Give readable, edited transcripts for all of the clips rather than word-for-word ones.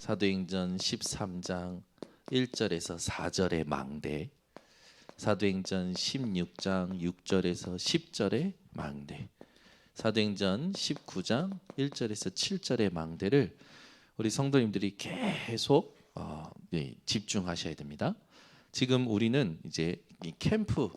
사도행전 13장 1절에서 4절의 망대, 사도행전 16장 6절에서 10절의 망대, 사도행전 19장 1절에서 7절의 망대를 우리 성도님들이 계속 집중하셔야 됩니다. 지금 우리는 이제 이 캠프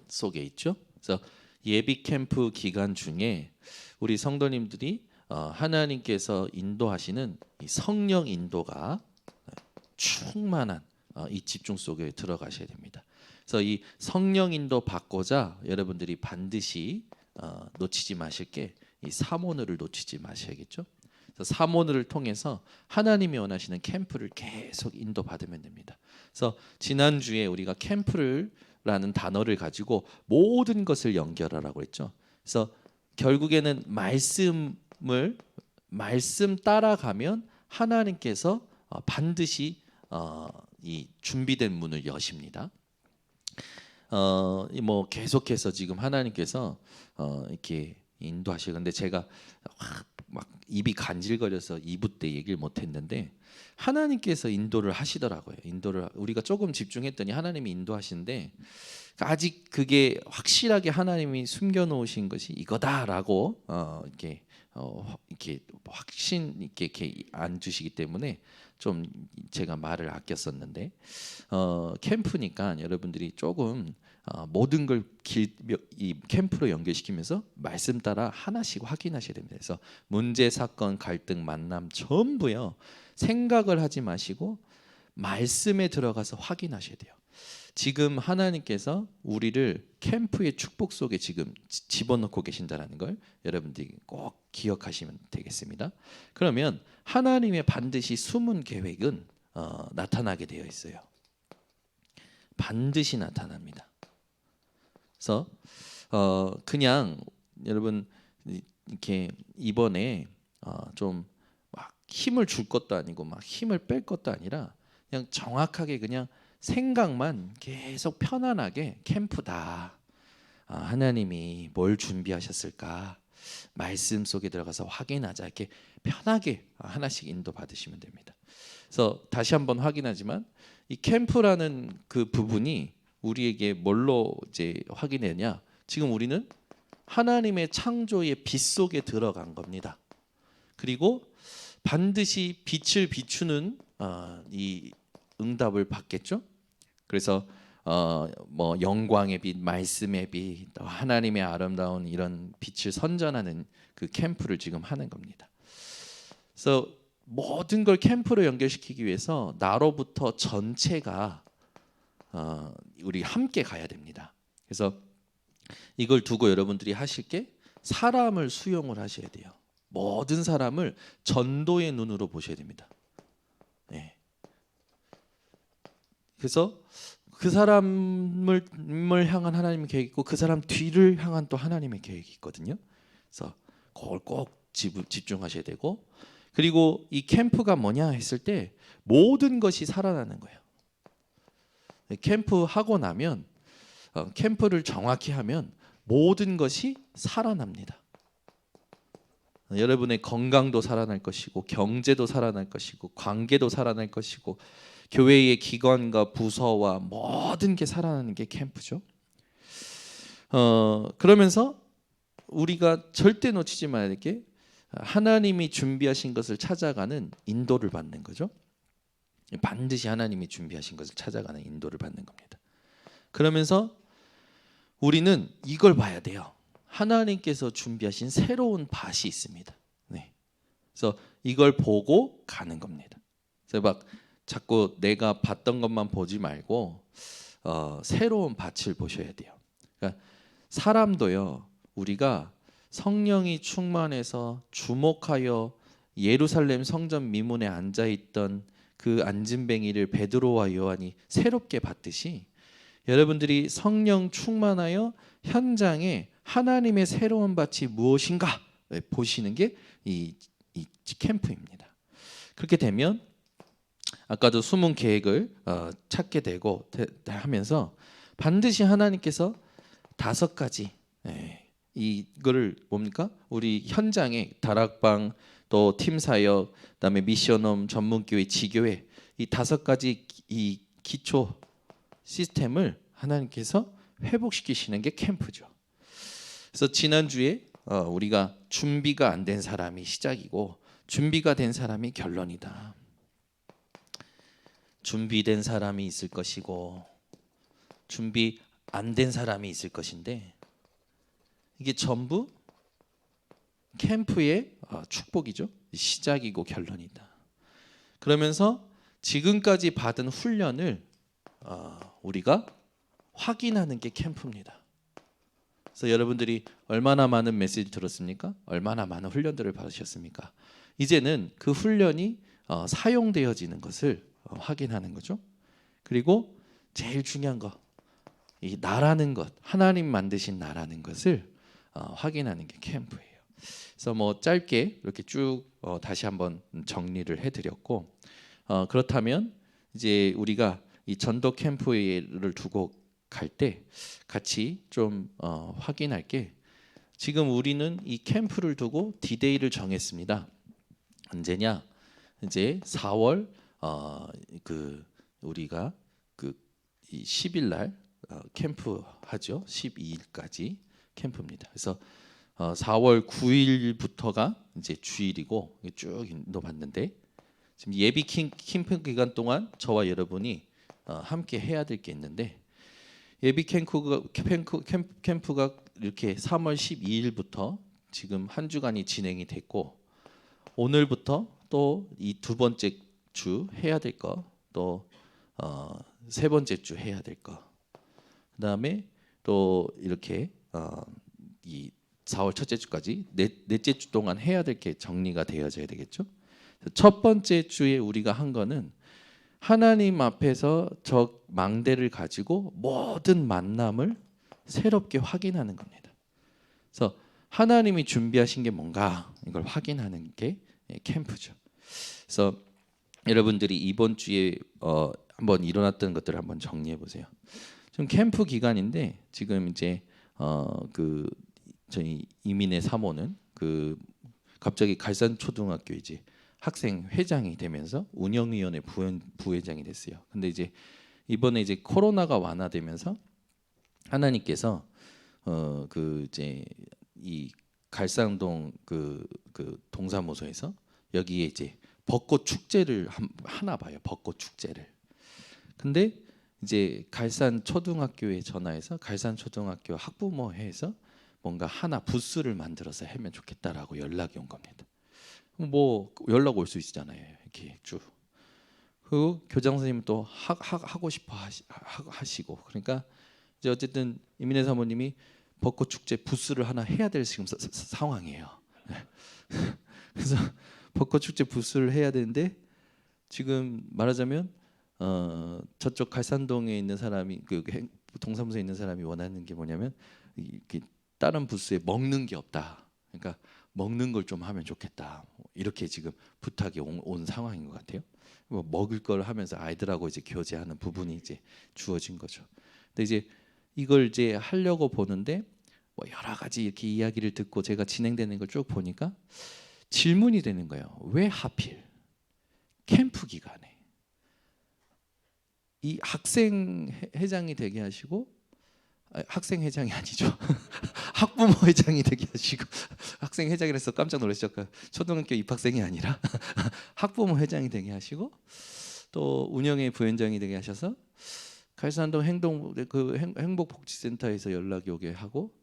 속에 있죠. 그래서 예비 캠프 기간 중에 우리 성도님들이 하나님께서 인도하시는 이 성령 인도가 충만한 이 집중 속에 들어가셔야 됩니다. 그래서 이 성령 인도 받고자 여러분들이 반드시 놓치지 마실 게 이 사모늘을 놓치지 마셔야겠죠. 그래서 사모늘을 통해서 하나님이 원하시는 캠프를 계속 인도 받으면 됩니다. 그래서 지난주에 우리가 캠프라는 단어를 가지고 모든 것을 연결하라고 했죠. 그래서 결국에는 말씀 따라가면 하나님께서 반드시 이 준비된 문을 여십니다. 뭐 계속해서 지금 하나님께서 이렇게 인도하시는데 제가 막 입이 간질거려서 2부 때 얘기를 못했는데 하나님께서 인도를 하시더라고요. 인도를 우리가 조금 집중했더니 하나님이 인도하시는데 아직 그게 확실하게 하나님이 숨겨놓으신 것이 이거다라고 이렇게 확신 있게 이렇게 안 주시기 때문에 좀 제가 말을 아꼈었는데 캠프니까 여러분들이 조금 모든 걸 이 캠프로 연결시키면서 말씀 따라 하나씩 확인하셔야 됩니다. 그래서 문제, 사건, 갈등, 만남 전부요 생각을 하지 마시고 말씀에 들어가서 확인하셔야 돼요. 지금 하나님께서 우리를 캠프의 축복 속에 지금 집어넣고 계신다는 걸 여러분들이 꼭 기억하시면 되겠습니다. 그러면 하나님의 반드시 숨은 계획은 나타나게 되어 있어요. 반드시 나타납니다. 그래서 그냥 여러분 이렇게 이번에 좀 막 힘을 줄 것도 아니고 막 힘을 뺄 것도 아니라 그냥 정확하게 그냥 생각만 계속 편안하게 캠프다. 하나님이 뭘 준비하셨을까? 말씀 속에 들어가서 확인하자. 이렇게 편하게 하나씩 인도 받으시면 됩니다. 그래서 다시 한번 확인하지만 이 캠프라는 그 부분이 우리에게 뭘로 이제 확인되냐? 지금 우리는 하나님의 창조의 빛 속에 들어간 겁니다. 그리고 반드시 빛을 비추는 이 응답을 받겠죠. 그래서 뭐 영광의 빛, 말씀의 빛, 하나님의 아름다운 이런 빛을 선전하는 그 캠프를 지금 하는 겁니다. 그래서 모든 걸 캠프로 연결시키기 위해서 나로부터 전체가 우리 함께 가야 됩니다. 그래서 이걸 두고 여러분들이 하실 게 사람을 수용을 하셔야 돼요. 모든 사람을 전도의 눈으로 보셔야 됩니다. 네. 그래서 그 사람을 향한 하나님의 계획이 있고 그 사람 뒤를 향한 또 하나님의 계획이 있거든요. 그래서 그걸 꼭 집중하셔야 되고, 그리고 이 캠프가 뭐냐 했을 때 모든 것이 살아나는 거예요. 캠프 하고 나면 캠프를 정확히 하면 모든 것이 살아납니다. 여러분의 건강도 살아날 것이고 경제도 살아날 것이고 관계도 살아날 것이고 교회의 기관과 부서와 모든 게 살아나는 게 캠프죠. 그러면서 우리가 절대 놓치지 말아야 될 게 하나님이 준비하신 것을 찾아가는 인도를 받는 거죠. 반드시 하나님이 준비하신 것을 찾아가는 인도를 받는 겁니다. 그러면서 우리는 이걸 봐야 돼요. 하나님께서 준비하신 새로운 밭이 있습니다. 네. 그래서 이걸 보고 가는 겁니다. 그래서 막 자꾸 내가 봤던 것만 보지 말고 새로운 밭을 보셔야 돼요. 그러니까 사람도요, 우리가 성령이 충만해서 주목하여 예루살렘 성전 미문에 앉아 있던 그 앉은뱅이를 베드로와 요한이 새롭게 봤듯이 여러분들이 성령 충만하여 현장에 하나님의 새로운 밭이 무엇인가 보시는 게 이 캠프입니다. 그렇게 되면 아까도 숨은 계획을 찾게 되고 하면서 반드시 하나님께서 5가지 이거를 뭡니까? 우리 현장에 다락방 또 팀사역, 그다음에 미션홈, 전문교회, 지교회 이 5가지 이 기초 시스템을 하나님께서 회복시키시는 게 캠프죠. 그래서 지난주에 우리가 준비가 안 된 사람이 시작이고 준비가 된 사람이 결론이다. 준비된 사람이 있을 것이고 준비 안 된 사람이 있을 것인데 이게 전부 캠프의 축복이죠. 시작이고 결론이다. 그러면서 지금까지 받은 훈련을 우리가 확인하는 게 캠프입니다. 그래서 여러분들이 얼마나 많은 메시지 들었습니까? 얼마나 많은 훈련들을 받으셨습니까? 이제는 그 훈련이 사용되어지는 것을 확인하는 거죠. 그리고 제일 중요한 거, 이 나라는 것, 하나님 만드신 나라는 것을 확인하는 게 캠프예요. 그래서 뭐 짧게 이렇게 쭉 다시 한번 정리를 해드렸고, 그렇다면 이제 우리가 이 전도 캠프를 두고 갈 때 같이 좀 확인할 게, 지금 우리는 이 캠프를 두고 디데이를 정했습니다. 언제냐? 이제 4월 그 우리가 그 10일 날 캠프 하죠. 12일까지 캠프입니다. 그래서 4월 9일부터가 이제 주일이고 쭉 인도받는데, 지금 예비 캠프 기간 동안 저와 여러분이 함께 해야 될 게 있는데, 예비 캠프가 이렇게 3월 12일부터 지금 한 주간이 진행이 됐고, 오늘부터 또 이 2번째 주 해야 될 거, 또 3번째 주 해야 될 거, 그다음에 또 이렇게 이 4월 첫째 주까지 넷째 주 동안 해야 될 게 정리가 되어져야 되겠죠. 첫 번째 주에 우리가 한 거는 하나님 앞에서 저 망대를 가지고 모든 만남을 새롭게 확인하는 겁니다. 그래서 하나님이 준비하신 게 뭔가 이걸 확인하는 게 캠프죠. 그래서 여러분들이 이번 주에 한번 일어났던 것들을 한번 정리해 보세요. 지금 캠프 기간인데 지금 이제 그 저희 이민의 사모는 그 갑자기 갈산초등학교 이제 학생 회장이 되면서 운영위원회 부회장이 됐어요. 근데 이제 이번에 이제 코로나가 완화되면서 하나님께서 그 이제 이 갈산동 그 동사무소에서 여기에 이제 벚꽃 축제를 하나 봐요. 벚꽃 축제를. 근데 이제 갈산 초등학교에 전화해서 갈산 초등학교 학부모회에서 뭔가 하나 부스를 만들어서 하면 좋겠다라고 연락이 온 겁니다. 뭐 연락 올 수 있잖아요. 이렇게 쭉. 그 교장 선생님 또 하고 싶어 하시고, 그러니까 이제 어쨌든 이민혜 사모님이 벚꽃 축제 부스를 하나 해야 될 지금 상황이에요. 그래서 벚꽃 축제 부스를 해야 되는데, 지금 말하자면 저쪽 갈산동에 있는 사람이 그 동사무소에 있는 사람이 원하는 게 뭐냐면 이렇게 다른 부스에 먹는 게 없다. 그러니까 먹는 걸 좀 하면 좋겠다. 이렇게 지금 부탁이 온 상황인 것 같아요. 뭐 먹을 걸 하면서 아이들하고 이제 교제하는 부분이 이제 주어진 거죠. 근데 이제 이걸 이제 하려고 보는데 뭐 여러 가지 이렇게 이야기를 듣고 제가 진행되는 걸 쭉 보니까 질문이 되는 거예요. 왜 하필 캠프 기간에 이 학생 회장이 되게 하시고, 학생 회장이 아니죠. 학부모 회장이 되게 하시고, 학생 회장이라서 깜짝 놀라셨고, 초등학교 입학생이 아니라 학부모 회장이 되게 하시고, 또 운영회 부위원장이 되게 하셔서 갈산동 행복복지센터에서 연락이 오게 하고,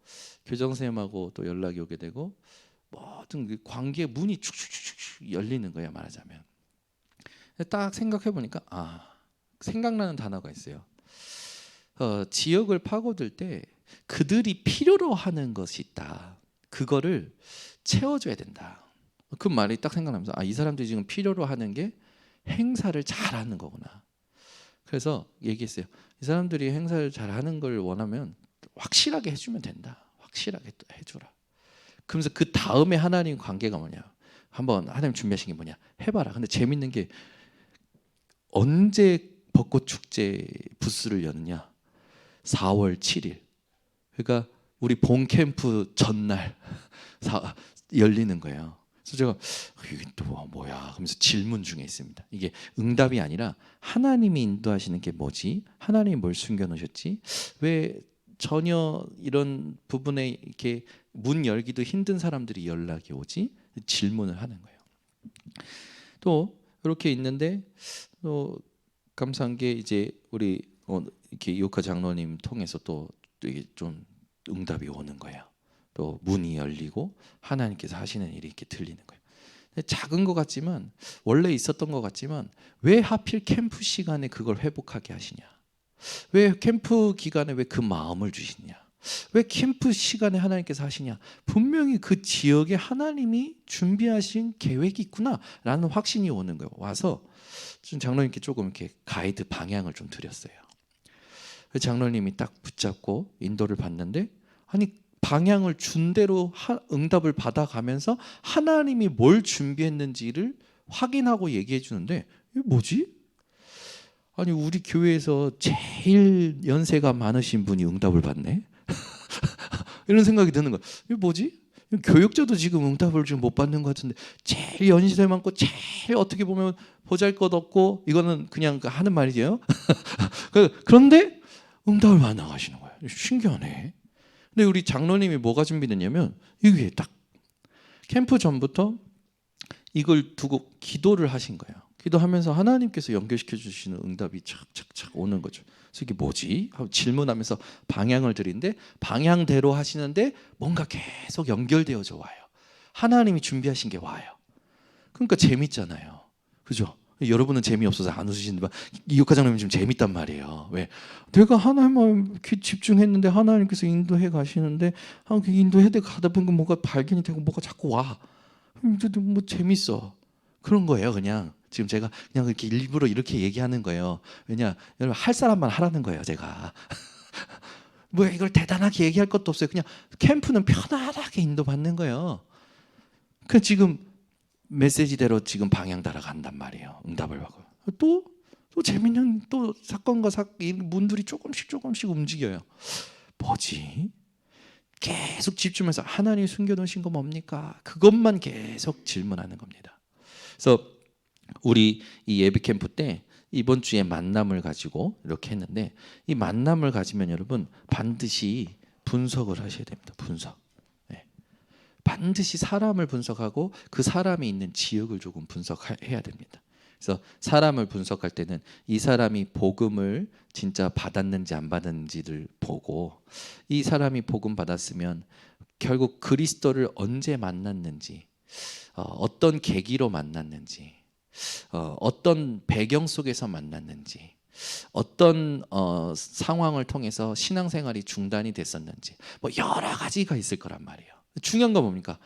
교장 선생님하고 또 연락이 오게 되고, 모든 그 관계 문이 축축축축 열리는 거야, 말하자면. 딱 생각해 보니까 생각나는 단어가 있어요. 지역을 파고들 때 그들이 필요로 하는 것이 있다. 그거를 채워줘야 된다. 그 말이 딱 생각나면서 이 사람들이 지금 필요로 하는 게 행사를 잘하는 거구나. 그래서 얘기했어요. 이 사람들이 행사를 잘하는 걸 원하면 확실하게 해주면 된다. 확실하게 해줘라. 그러면서 그 다음에 하나님 관계가 뭐냐? 한번 하나님 준비하신 게 뭐냐? 해봐라. 근데 재밌는 게 언제 벚꽃 축제 부스를 여느냐? 4월 7일. 그러니까 우리 본 캠프 전날 열리는 거예요. 그래서 제가 이게 또 뭐야 하면서 질문 중에 있습니다. 이게 응답이 아니라 하나님이 인도하시는 게 뭐지? 하나님이 뭘 숨겨놓으셨지? 왜 전혀 이런 부분에 이렇게 문 열기도 힘든 사람들이 연락이 오지? 질문을 하는 거예요. 또 이렇게 있는데 또 감사한 게 이제 우리 이렇게 이오카 장로님 통해서 또 이게 좀 응답이 오는 거예요. 또 문이 열리고 하나님께서 하시는 일이 이렇게 들리는 거예요. 작은 것 같지만 원래 있었던 것 같지만 왜 하필 캠프 시간에 그걸 회복하게 하시냐? 왜 캠프 기간에 왜 그 마음을 주시냐? 왜 캠프 시간에 하나님께서 하시냐? 분명히 그 지역에 하나님이 준비하신 계획이 있구나라는 확신이 오는 거예요. 와서 장로님께 조금 이렇게 가이드 방향을 좀 드렸어요. 장로님이 딱 붙잡고 인도를 받는데 아니 방향을 준 대로 응답을 받아가면서 하나님이 뭘 준비했는지를 확인하고 얘기해 주는데 이게 뭐지? 아니 우리 교회에서 제일 연세가 많으신 분이 응답을 받네? 이런 생각이 드는 거야. 이게 뭐지? 교육자도 지금 응답을 좀 못 받는 것 같은데 제일 연세 많고 제일 어떻게 보면 보잘것없고 이거는 그냥 하는 말이죠. 그런데 응답을 만나가시는 거예요. 신기하네. 근데 우리 장로님이 뭐가 준비됐냐면 이게 딱 캠프 전부터 이걸 두고 기도를 하신 거예요. 기도하면서 하나님께서 연결시켜 주시는 응답이 착착착 오는 거죠. 그래서 이게 뭐지? 하고 질문하면서 방향을 드리는데 방향대로 하시는데 뭔가 계속 연결되어져 와요. 하나님이 준비하신 게 와요. 그러니까 재밌잖아요. 그죠? 여러분은 재미없어서 안 웃으시는데 이옥화 장로님 지금 재밌단 말이에요. 왜? 내가 하나님만 집중했는데 하나님께서 인도해 가시는데 인도해 가다 보니까 뭐가 발견이 되고 뭐가 자꾸 와. 뭐 재밌어. 그런 거예요. 그냥 지금 제가 그냥 이렇게 일부러 이렇게 얘기하는 거예요. 왜냐, 여러분 할 사람만 하라는 거예요. 제가 뭐 이걸 대단하게 얘기할 것도 없어요. 그냥 캠프는 편안하게 인도받는 거예요. 그 지금 메시지대로 지금 방향 따라간단 말이에요. 응답을 받고 또 재밌는 또 사건과 문들이 조금씩 움직여요. 뭐지? 계속 집중해서 하나님이 숨겨놓으신 거 뭡니까? 그것만 계속 질문하는 겁니다. 그래서 우리 이 예배 캠프 때 이번 주에 만남을 가지고 이렇게 했는데 이 만남을 가지면 여러분 반드시 분석을 하셔야 됩니다. 분석. 네. 반드시 사람을 분석하고 그 사람이 있는 지역을 조금 분석해야 됩니다. 그래서 사람을 분석할 때는 이 사람이 복음을 진짜 받았는지 안 받았는지를 보고 이 사람이 복음 받았으면 결국 그리스도를 언제 만났는지 어떤 계기로 만났는지 어떤 배경 속에서 만났는지 어떤 상황을 통해서 신앙생활이 중단이 됐었는지 뭐 여러 가지가 있을 거란 말이에요. 중요한 건 뭡니까?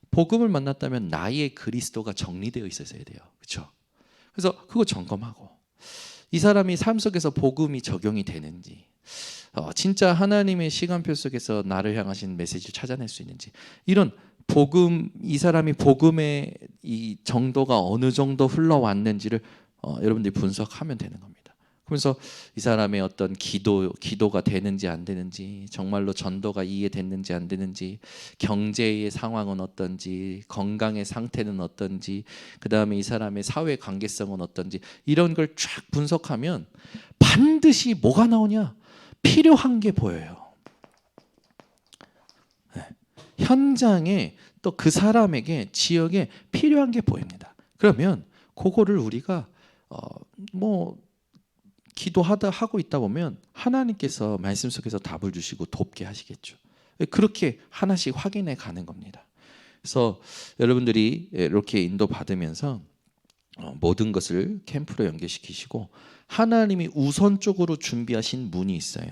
복음을 만났다면 나의 그리스도가 정리되어 있어야 돼요. 그렇죠? 그래서 그거 점검하고 이 사람이 삶 속에서 복음이 적용이 되는지 진짜 하나님의 시간표 속에서 나를 향하신 메시지를 찾아낼 수 있는지 이런 복음 이 사람이 복음의 이 정도가 어느 정도 흘러왔는지를 여러분들이 분석하면 되는 겁니다. 그래서 이 사람의 어떤 기도가 되는지 안 되는지 정말로 전도가 이해됐는지 안 되는지 경제의 상황은 어떤지 건강의 상태는 어떤지 그 다음에 이 사람의 사회 관계성은 어떤지 이런 걸 쫙 분석하면 반드시 뭐가 나오냐? 필요한 게 보여요. 네. 현장에 또 그 사람에게 지역에 필요한 게 보입니다. 그러면 그거를 우리가 기도하고 있다 보면 하나님께서 말씀 속에서 답을 주시고 돕게 하시겠죠. 그렇게 하나씩 확인해 가는 겁니다. 그래서 여러분들이 이렇게 인도받으면서 모든 것을 캠프로 연계시키시고 하나님이 우선적으로 준비하신 문이 있어요.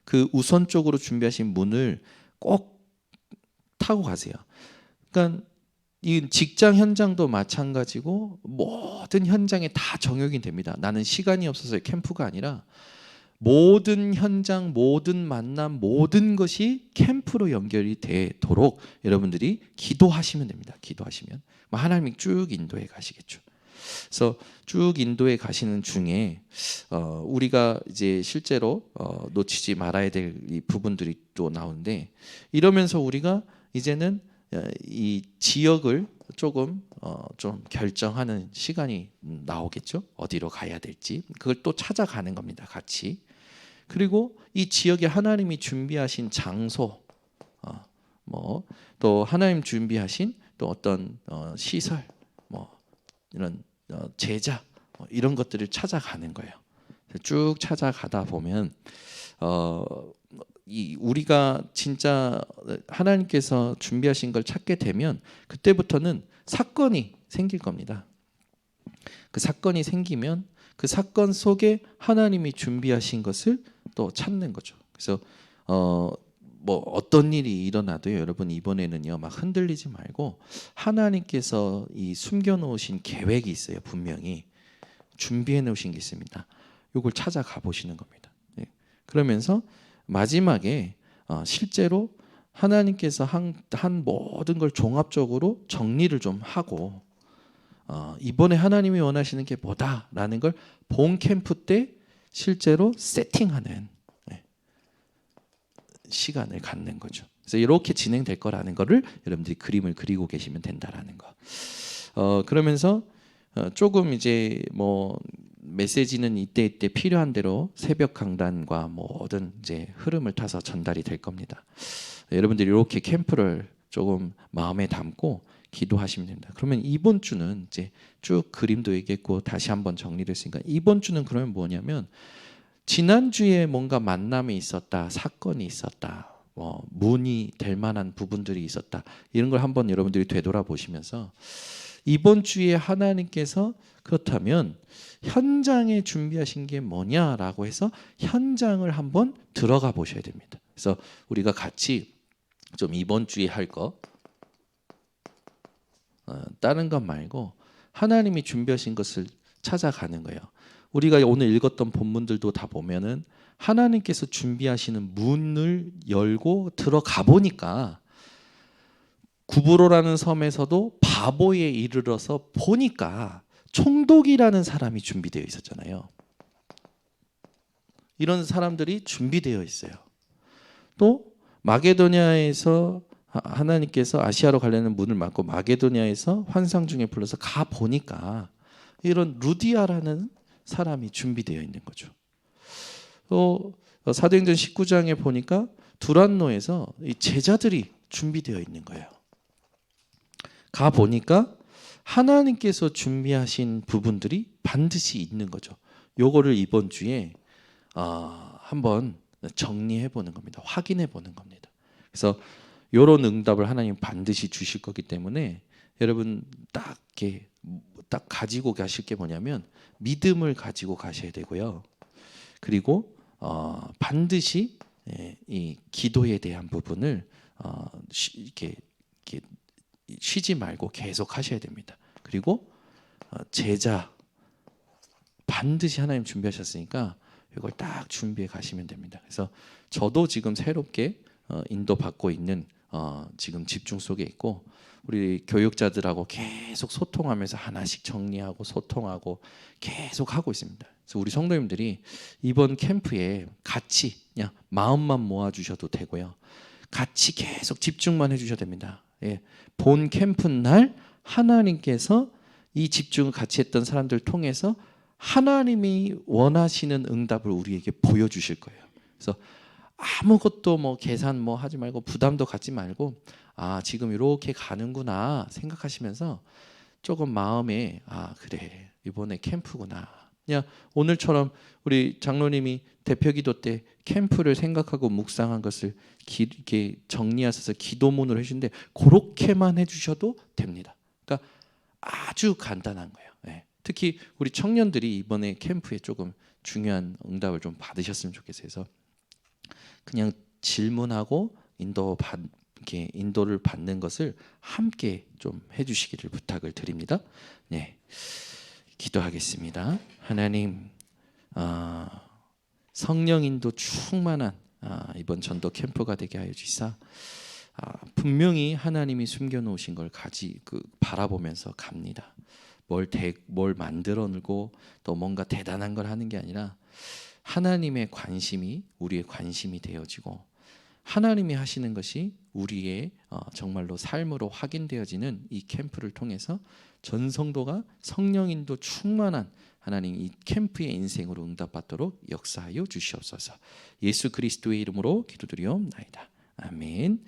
그 우선적으로 준비하신 문을 꼭 타고 가세요. 그러니까 이 직장 현장도 마찬가지고 모든 현장에 다 적용이 됩니다. 나는 시간이 없어서 캠프가 아니라 모든 현장, 모든 만남, 모든 것이 캠프로 연결이 되도록 여러분들이 기도하시면 됩니다. 기도하시면 하나님이 쭉 인도해 가시겠죠. 그래서 쭉 인도해 가시는 중에 우리가 이제 실제로 놓치지 말아야 될 이 부분들이 또 나오는데 이러면서 우리가 이제는 이 지역을 조금 좀 결정하는 시간이 나오겠죠. 어디로 가야 될지 그걸 또 찾아가는 겁니다. 같이. 그리고 이 지역에 하나님이 준비하신 장소, 뭐 또 하나님 준비하신 또 어떤 시설, 뭐 이런 제자 이런 것들을 찾아가는 거예요. 쭉 찾아가다 보면 이 우리가 진짜 하나님께서 준비하신 걸 찾게 되면 그때부터는 사건이 생길 겁니다. 그 사건이 생기면 그 사건 속에 하나님이 준비하신 것을 또 찾는 거죠. 그래서 뭐 어떤 일이 일어나도요, 여러분 이번에는요 막 흔들리지 말고 하나님께서 이 숨겨놓으신 계획이 있어요. 분명히 준비해 놓으신 게 있습니다. 이걸 찾아가 보시는 겁니다. 네. 그러면서 마지막에 실제로 하나님께서 한 모든 걸 종합적으로 정리를 좀 하고 이번에 하나님이 원하시는 게 뭐다라는 걸 본 캠프 때 실제로 세팅하는 시간을 갖는 거죠. 그래서 이렇게 진행될 거라는 거를 여러분들이 그림을 그리고 계시면 된다라는 거. 그러면서 조금 이제 뭐 메시지는 이때 필요한 대로 새벽 강단과 모든 이제 흐름을 타서 전달이 될 겁니다. 여러분들이 이렇게 캠프를 조금 마음에 담고 기도하시면 됩니다. 그러면 이번 주는 이제 쭉 그림도 얘기했고 다시 한번 정리를 했으니까 이번 주는 그러면 뭐냐면 지난주에 뭔가 만남이 있었다, 사건이 있었다, 뭐 문이 될 만한 부분들이 있었다 이런 걸 한번 여러분들이 되돌아보시면서 이번 주에 하나님께서 그렇다면 현장에 준비하신 게 뭐냐라고 해서 현장을 한번 들어가 보셔야 됩니다. 그래서 우리가 같이 좀 이번 주에 할 거 다른 것 말고 하나님이 준비하신 것을 찾아가는 거예요. 우리가 오늘 읽었던 본문들도 다 보면은 하나님께서 준비하시는 문을 열고 들어가 보니까 구브로라는 섬에서도 바보에 이르러서 보니까 총독이라는 사람이 준비되어 있었잖아요. 이런 사람들이 준비되어 있어요. 또 마게도냐에서 하나님께서 아시아로 가려는 문을 막고 마게도냐에서 환상 중에 불러서 가 보니까 이런 루디아라는 사람이 준비되어 있는 거죠. 또 사도행전 19장에 보니까 두란노에서 이 제자들이 준비되어 있는 거예요. 가 보니까 하나님께서 준비하신 부분들이 반드시 있는 거죠. 요거를 이번 주에 한번 정리해 보는 겁니다. 확인해 보는 겁니다. 그래서 요런 응답을 하나님 반드시 주실 거기 때문에 여러분 딱 이렇게 딱 가지고 가실 게 뭐냐면 믿음을 가지고 가셔야 되고요. 그리고 반드시 이 기도에 대한 부분을 이렇게 쉬지 말고 계속 하셔야 됩니다. 그리고 제자 반드시 하나님 준비하셨으니까 이걸 딱 준비해 가시면 됩니다. 그래서 저도 지금 새롭게 인도받고 있는 지금 집중 속에 있고 우리 교육자들하고 계속 소통하면서 하나씩 정리하고 소통하고 계속 하고 있습니다. 그래서 우리 성도님들이 이번 캠프에 같이 그냥 마음만 모아주셔도 되고요. 같이 계속 집중만 해주셔도 됩니다. 예. 본 캠프 날 하나님께서 이 집중을 같이 했던 사람들 통해서 하나님이 원하시는 응답을 우리에게 보여주실 거예요. 그래서 아무것도 뭐 계산 뭐 하지 말고 부담도 갖지 말고 지금 이렇게 가는구나 생각하시면서 조금 마음에 그래 이번에 캠프구나. 그냥 오늘처럼 우리 장로님이 대표기도 때 캠프를 생각하고 묵상한 것을 이렇게 정리하셔서 기도문을 해주는데 그렇게만 해주셔도 됩니다. 그러니까 아주 간단한 거예요. 네. 특히 우리 청년들이 이번에 캠프에 조금 중요한 응답을 좀 받으셨으면 좋겠어요. 그래서 그냥 질문하고 이렇게 인도를 받는 것을 함께 좀 해주시기를 부탁을 드립니다. 네, 기도하겠습니다. 하나님, 성령 인도 충만한 이번 전도 캠프가 되게 하여 주시사 분명히 하나님이 숨겨놓으신 걸 바라보면서 갑니다. 뭘 만들어내고 또 뭔가 대단한 걸 하는 게 아니라 하나님의 관심이 우리의 관심이 되어지고 하나님이 하시는 것이 우리의 정말로 삶으로 확인되어지는 이 캠프를 통해서 전 성도가 성령인도 충만한 하나님 이 캠프의 인생으로 응답받도록 역사하여 주시옵소서. 예수 그리스도의 이름으로 기도드리옵나이다. 아멘.